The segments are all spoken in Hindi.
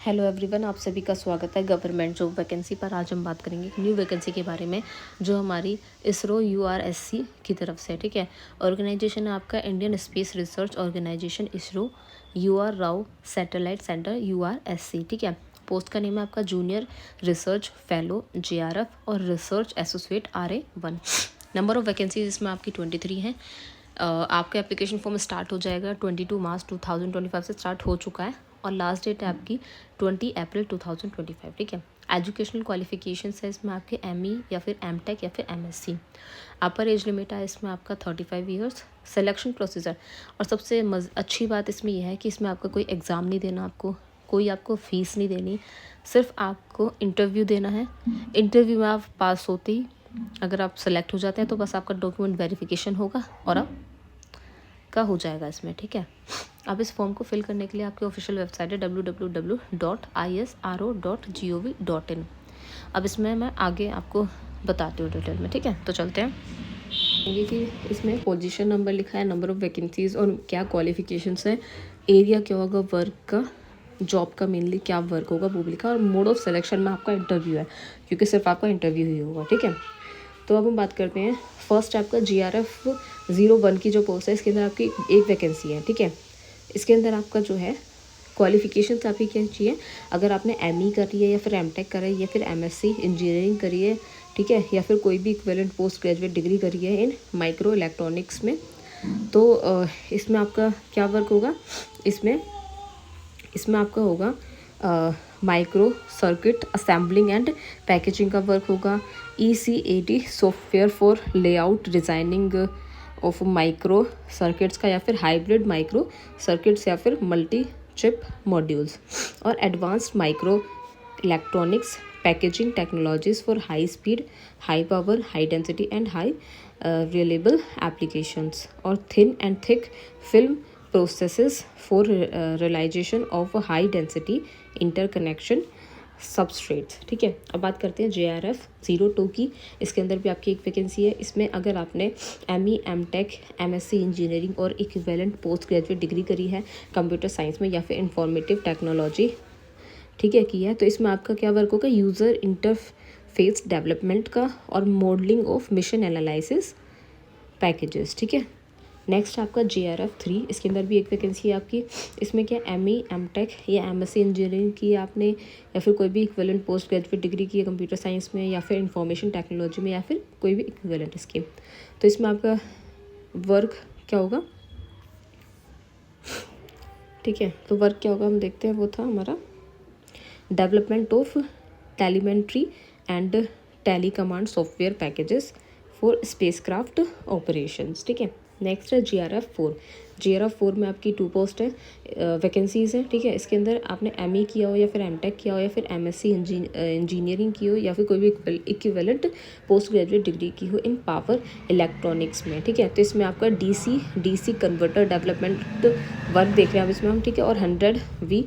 हेलो एवरीवन, आप सभी का स्वागत है गवर्नमेंट जॉब वैकेंसी पर। आज हम बात करेंगे न्यू वैकेंसी के बारे में जो हमारी इसरो URSC की तरफ से, ठीक है। ऑर्गेनाइजेशन है आपका Indian space research organisation ISRO, UR Rao satellite centre URSC, ठीक है। पोस्ट का नेम है आपका जूनियर रिसर्च फेलो JRF और research associate RA1। Number of vacancies इसमें आपकी 23 हैं। आपका एप्लीकेशन फॉर्म स्टार्ट हो जाएगा 22 मार्च 2025 से स्टार्ट हो चुका है और लास्ट डेट है आपकी 20 अप्रैल 2025, ठीक है। एजुकेशनल क्वालिफिकेशंस है इसमें आपके ME या फिर MTech या फिर MSc। अपर एज लिमिट है इसमें आपका 35 ईयर्स। सिलेक्शन प्रोसीजर, और सबसे अच्छी बात इसमें यह है कि इसमें आपका कोई एग्ज़ाम नहीं देना, आपको कोई आपको फ़ीस नहीं देनी, सिर्फ आपको इंटरव्यू देना है। इंटरव्यू में आप पास होते ही अगर आप सेलेक्ट हो जाते हैं तो बस आपका डॉक्यूमेंट वेरिफिकेशन होगा और आप का हो जाएगा इसमें, ठीक है। अब इस फॉर्म को फिल करने के लिए आपकी ऑफिशियल वेबसाइट है www.isro.gov.in। अब इसमें मैं आगे आपको बताती हूँ डिटेल में, ठीक है। तो चलते हैं। ये कि इसमें पोजीशन नंबर लिखा है, नंबर ऑफ वैकेंसीज और क्या क्वालिफिकेशंस है, एरिया क्या होगा वर्क का, जॉब का मेनली क्या वर्क होगा वो भी लिखा है, और मोड ऑफ सिलेक्शन में आपका इंटरव्यू है क्योंकि सिर्फ आपका इंटरव्यू ही होगा, ठीक है। तो अब हम बात करते हैं फर्स्ट आपका GRF 01 की जो पोस्ट है, इसके अंदर आपकी एक वैकेंसी है, ठीक है। इसके अंदर आपका जो है क्वालिफिकेशंस आपकी क्या चाहिए, अगर आपने ME करी है या फिर MTech करा है या फिर MSc इंजीनियरिंग करी है, ठीक है, या फिर कोई भी इक्विवेलेंट पोस्ट ग्रेजुएट डिग्री करी है इन माइक्रो इलेक्ट्रॉनिक्स में, तो इसमें आपका क्या वर्क होगा, इसमें आपका होगा micro circuit assembling and packaging का वर्क होगा। ECAD software for layout designing of micro circuits का, या फिर हाइब्रिड माइक्रो सर्किट्स या फिर मल्टी चिप मॉड्यूल्स, और advanced micro electronics packaging technologies for high speed, high power, high density and high reliable applications, और thin and thick film processes for realization of high density interconnection substrates, ठीक है। अब बात करते हैं JRF 02 की। इसके अंदर भी आपकी एक वैकेंसी है। इसमें अगर आपने ME MTech MSc इंजीनियरिंग और इक्विवेलेंट पोस्ट ग्रेजुएट डिग्री करी है कंप्यूटर साइंस में या फिर इंफॉर्मेटिव टेक्नोलॉजी, ठीक है, की है, तो इसमें आपका क्या वर्क होगा, यूज़र इंटरफेस डेवलपमेंट का और modelling of mission analysis packages, ठीक है। नेक्स्ट आपका JRF 3, इसके अंदर भी एक वैकेंसी है आपकी। इसमें क्या ME MTech या MSc इंजीनियरिंग की है आपने, या फिर कोई भी इक्विवेलेंट पोस्ट ग्रेजुएट डिग्री की है कंप्यूटर साइंस में या फिर इंफॉर्मेशन टेक्नोलॉजी में या फिर कोई भी इक्विवेलेंट स्कीम, तो इसमें आपका वर्क क्या होगा, ठीक है। तो वर्क क्या होगा हम देखते हैं, वो था हमारा development of telemetry and tele command software packages for spacecraft operations, ठीक है। नेक्स्ट है JRF 4। JRF 4 में आपकी 2 पोस्ट है, वैकेंसीज़ हैं, ठीक है। इसके अंदर आपने ME किया हो या फिर MTech किया हो या फिर MSc इंजीनियरिंग की हो या फिर कोई भी इक्विवेलेंट पोस्ट ग्रेजुएट डिग्री की हो इन पावर इलेक्ट्रॉनिक्स में, ठीक है। तो इसमें आपका DC कन्वर्टर डेवलपमेंट वर्क देख रहे हैं आप इसमें हम, ठीक है, और 100V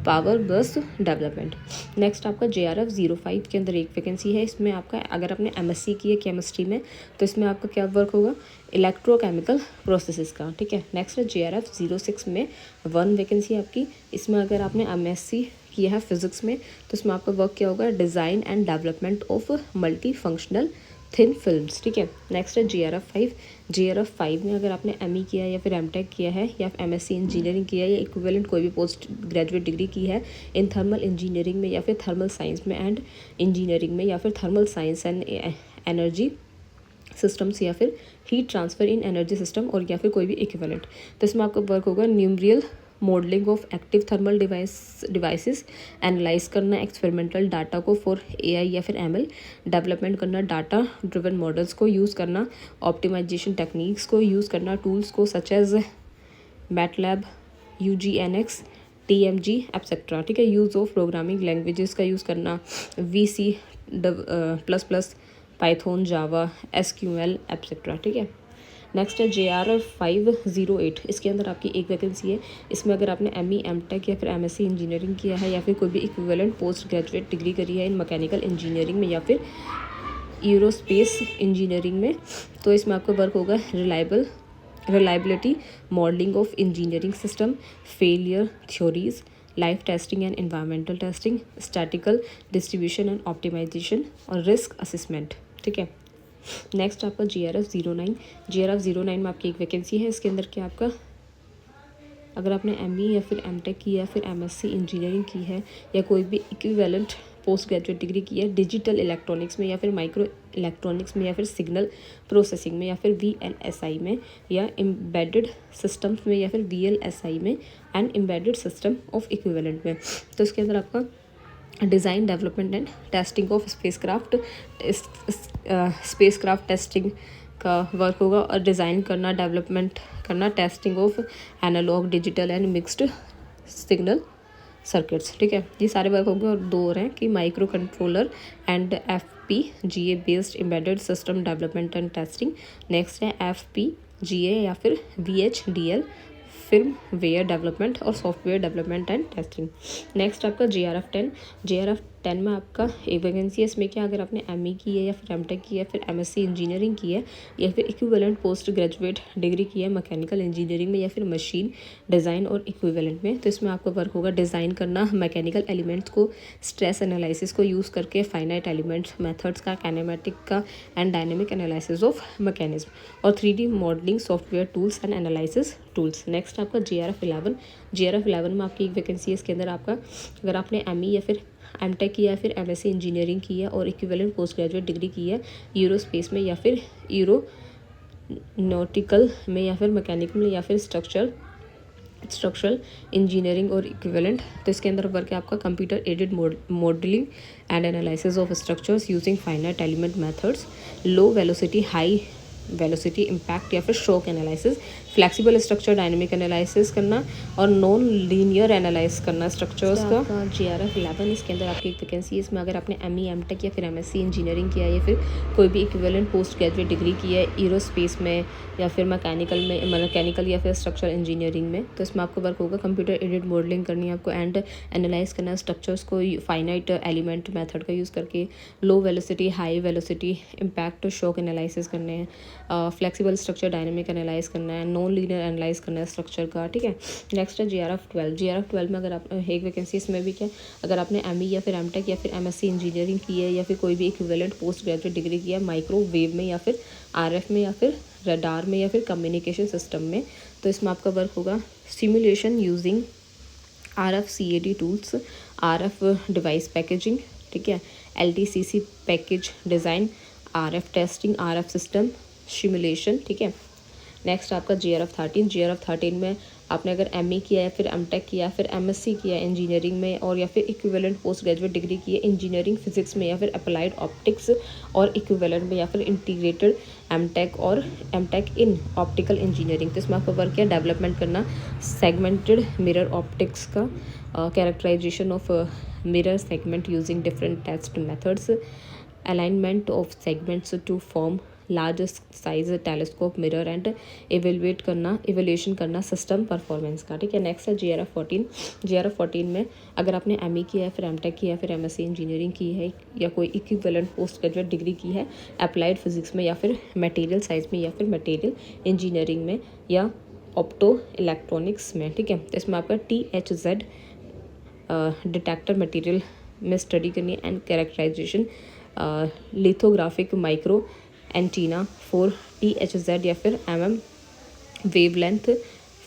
पावर बस डेवलपमेंट। नेक्स्ट आपका JRF 05 के अंदर एक वैकेंसी है। इसमें आपका अगर आपने MSc की है केमिस्ट्री में तो इसमें आपका क्या वर्क होगा, इलेक्ट्रोकेमिकल प्रोसेसेस का, ठीक है। नेक्स्ट है JRF 06 में 1 वैकेंसी आपकी। इसमें अगर आपने MSc किया है फिजिक्स में तो इसमें आपका वर्क क्या होगा, design and development of multi functional thin films, ठीक है। नेक्स्ट है JRF 5। JRF 5 में अगर आपने ME किया है या फिर MTech किया है या MSc इंजीनियरिंग किया है या इक्विवेलेंट कोई भी पोस्ट ग्रेजुएट डिग्री की है इन थर्मल इंजीनियरिंग में या फिर थर्मल साइंस में एंड इंजीनियरिंग में या फिर thermal science and energy systems या फिर हीट ट्रांसफ़र इन एनर्जी सिस्टम और या फिर कोई भी इक्विवेलेंट, तो इसमें आपका वर्क होगा numerical modelling of active thermal devices, analyse करना एक्सपेरिमेंटल डाटा को फॉर AI या फिर ML, डेवलपमेंट करना डाटा ड्रिवन मॉडल्स को यूज़ करना, ऑप्टिमाइजेशन टेक्निक्स को यूज़ करना, टूल्स को such as MATLAB UGNX TMG etcetera, ठीक है। यूज़ ऑफ प्रोग्रामिंग लैंग्वेजेस का यूज़ करना, VC++, Python, Java, SQL etcetera, ठीक है। नेक्स्ट है JRF 508। इसके अंदर आपकी एक वैकेंसी है। इसमें अगर आपने ME MTech या फिर MSc इंजीनियरिंग किया है या फिर कोई भी इक्विवेलेंट पोस्ट ग्रेजुएट डिग्री करी है इन मैकेनिकल इंजीनियरिंग में या फिर एरोस्पेस इंजीनियरिंग में, तो इसमें आपका वर्क होगा reliability modelling of engineering system, failure theories, life testing and environmental testing, statical distribution and optimisation और रिस्क असेसमेंट, ठीक है। नेक्स्ट आपका GRF 09, GRF 09 में आपकी एक वैकेंसी है। इसके अंदर क्या आपका, अगर आपने ME या फिर MTech की या फिर MSc इंजीनियरिंग की है या कोई भी इक्विवेलेंट पोस्ट ग्रेजुएट डिग्री की है डिजिटल इलेक्ट्रॉनिक्स में या फिर माइक्रो इलेक्ट्रॉनिक्स में या फिर सिग्नल प्रोसेसिंग में या फिर VLSI में या एम्बेडेड सिस्टम्स में या फिर VLSI में and embedded system of equivalent में, तो इसके अंदर आपका design development and testing of spacecraft testing का वर्क होगा और डिज़ाइन करना, डेवलपमेंट करना, testing of analogue, digital and mixed signal circuits, ठीक है। ये सारे वर्क होंगे और 2 और हैं कि micro controller and FPGA based embedded system development and testing. Next है FPGA या फिर VHDL फिर्मवेयर डेवलपमेंट और software development and testing. Next आपका GRF 10 में आपका एक वैकेंसी है। इसमें क्या, अगर आपने ME की है या फिर MTech की है या फिर MSc इंजीनियरिंग की है या फिर इक्विवेलेंट पोस्ट ग्रेजुएट डिग्री की है मैकेनिकल इंजीनियरिंग में या फिर मशीन डिज़ाइन और इक्विवेलेंट में, तो इसमें आपका वर्क होगा डिज़ाइन करना मैकेनिकल एलिमेंट्स को स्ट्रेस एनालिसिस को यूज़ करके फाइनाइट एलिमेंट्स मेथड्स का, कैनेमेटिक का and dynamic analysis of mechanism और 3D modelling software tools and analysis tools. Next आपका GRF 11 में आपकी एक वैकेंसी है। इसके अंदर आपका, अगर आपने ME या फिर MTech की या फिर MSc इंजीनियरिंग की है और इक्विवेलेंट पोस्ट ग्रेजुएट डिग्री की है यूरोस्पेस में या फिर एरोनॉटिकल में या फिर मैकेनिकल में या फिर स्ट्रक्चरल इंजीनियरिंग और इक्विवेलेंट, तो इसके अंदर वर्क है आपका computer aided modelling and analysis of structures using finite element methods, low velocity high velocity impact या फिर shock analysis, flexible structure dynamic analysis करना और नॉन लीनियर एनालाइज करना स्ट्रक्चर्स का। GRF 11 इसके अंदर आपकी एक वैकेंसी है। इसमें अगर आपने ME MTech या फिर MSc इंजीनियरिंग किया है या फिर कोई भी इक्विवेलेंट पोस्ट ग्रेजुएट डिग्री की है एरोस्पेस में या फिर मैकेनिकल या फिर स्ट्रक्चर इंजीनियरिंग में, तो इसमें आपको वर्क होगा कंप्यूटर एडेड मॉडलिंग करनी है आपको एंड एनालाइज करना स्ट्रक्चर्स को फाइनाइट एलिमेंट मेथड का यूज़ करके, low velocity high velocity impact shock analysis करने हैं, फ्लेक्सिबल स्ट्रक्चर डायनेमिक एनालाइज करना है, नॉन लीनियर एनालाइज करना है स्ट्रक्चर का, ठीक है। नेक्स्ट है GRF 12 में अगर आप एक वैकेंसी, इसमें भी क्या, अगर आपने ME या फिर MTech या फिर MSc इंजीनियरिंग की है या फिर कोई भी इक्विवेलेंट पोस्ट ग्रेजुएट डिग्री की है माइक्रोवेव में या फिर RF में या फिर रडार में या फिर कम्युनिकेशन सिस्टम में, तो इसमें आपका वर्क होगा simulation using RF CAD tools, RF device packaging, ठीक है, LTCC package design, RF testing, RF system simulation, ठीक है। नेक्स्ट आपका GRF 13 में आपने अगर ME किया है फिर MTech किया फिर MSc किया है इंजीनियरिंग में और या फिर इक्विवेलेंट पोस्ट ग्रेजुएट डिग्री की है इंजीनियरिंग फिजिक्स में या फिर अप्लाइड ऑप्टिक्स और इक्विवेलेंट में या फिर इंटीग्रेटेड MTech और MTech इन ऑप्टिकल इंजीनियरिंग, तो इसमें आपको वर्क किया डेवलपमेंट करना सेगमेंटेड मिरर ऑप्टिक्स का, characterisation of mirror segment using different test methods, alignment of segments to form large size telescope mirror and evaluation करना सिस्टम परफॉर्मेंस का, ठीक है। नेक्स्ट है GRF 14 में अगर आपने ME किया है फिर MTech किया है फिर MSc इंजीनियरिंग की है या कोई इक्विवेलेंट पोस्ट ग्रेजुएट डिग्री की है अप्लाइड फिजिक्स में या फिर मटेरियल साइंस में या फिर मटेरियल इंजीनियरिंग में या ऑप्टो इलेक्ट्रॉनिक्स में, ठीक है, तो इसमें आपका THZ डिटेक्टर मटेरियल में स्टडी करनी है and characterisation lithographic micro antenna for THZ या फिर वेवलेंथ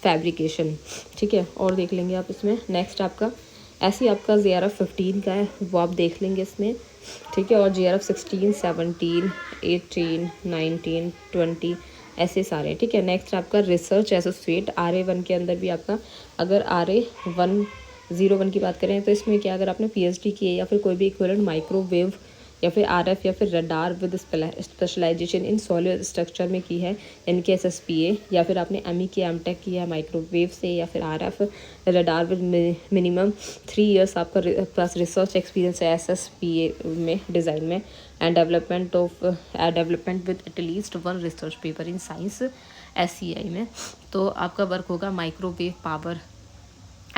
फैब्रिकेशन, ठीक है, और देख लेंगे आप इसमें। नेक्स्ट आपका ऐसे आपका GRF 15 का है वो आप देख लेंगे इसमें, ठीक है, और GRF 16, 17, 18, 19, 20 ऐसे सारे, ठीक है। नेक्स्ट आपका रिसर्च एसोसिएट RA1 के अंदर भी आपका अगर RA101 की बात करें तो इसमें क्या अगर आपने PhD की है या फिर कोई भी इक्विवेलेंट माइक्रोवेव या फिर RF या फिर radar with specialisation in solid structure में की है यानी कि SSPA, या फिर आपने ME की MTech की है माइक्रोवेव से या फिर RF radar with minimum 3 years आपका प्लस रिसर्च एक्सपीरियंस है SSPA में डिज़ाइन में and development with at least 1 research paper in science SCI में, तो आपका वर्क होगा माइक्रोवेव पावर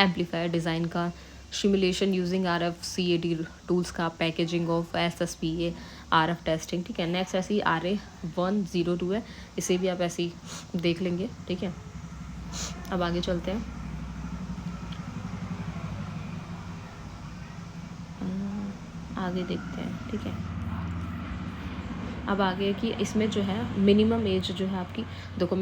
एम्पलीफायर डिज़ाइन का, simulation using RF CAD tools का, packaging of SSPA RF testing, ठीक है। नेक्स्ट ऐसे ही RA102 है, इसे भी आप ऐसे ही देख लेंगे, ठीक है। अब आगे चलते हैं। आगे देखते हैं, ठीक है। अब आगे कि इसमें जो है मिनिमम एज जो है आपकी, देखो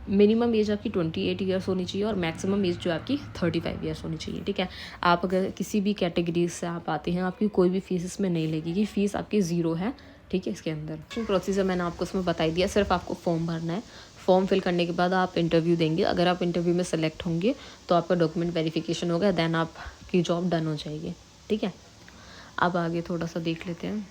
मिनिमम एज आपकी 28 ईयर्स होनी चाहिए और मैक्सिमम एज जो आपकी 35 ईयर्स होनी चाहिए, ठीक है। आप अगर किसी भी कैटेगरी से आप आते हैं, आपकी कोई भी फीस इसमें नहीं लगेगी, फ़ीस आपकी ज़ीरो है, ठीक है। इसके अंदर प्रोसीजर मैंने आपको उसमें बता ही दिया, सिर्फ आपको फॉर्म भरना है। फॉर्म फिल करने के बाद आप इंटरव्यू देंगे, अगर आप इंटरव्यू में सेलेक्ट होंगे तो आपका डॉक्यूमेंट वेरिफिकेशन होगा, देन आपकी जॉब डन हो जाएगी, ठीक है। अब आगे थोड़ा सा देख लेते हैं।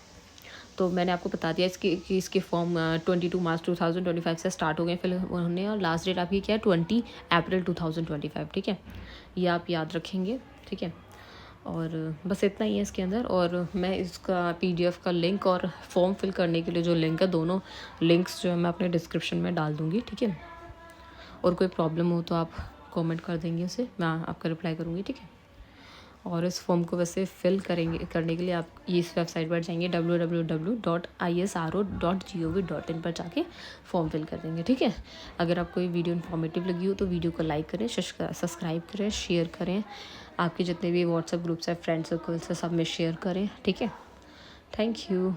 तो मैंने आपको बता दिया कि इसके फॉर्म 22 मार्च 2025 से स्टार्ट हो गए फिल होने, और लास्ट डेट आपकी क्या है 20 अप्रैल 2025, ठीक है। ये आप याद रखेंगे, ठीक है। और बस इतना ही है इसके अंदर। और मैं इसका PDF का लिंक और फॉर्म फिल करने के लिए जो लिंक है, दोनों लिंक्स जो है मैं अपने डिस्क्रिप्शन में डाल दूँगी, ठीक है। और कोई प्रॉब्लम हो तो आप कमेंट कर देंगे, उसे मैं आपका रिप्लाई करूँगी, ठीक है। और इस फॉर्म को वैसे फिल करने के लिए आप इस वेबसाइट पर जाएंगे www.isro.gov.in पर जाके फॉर्म फिल कर देंगे, ठीक है। अगर आपको ये वीडियो इन्फॉर्मेटिव लगी हो तो वीडियो को लाइक करें, सब्सक्राइब करें, शेयर करें, आपके जितने भी व्हाट्सएप ग्रुप्स हैं, फ्रेंड सर्कल्स हैं, सब में शेयर करें, ठीक है। Thank you.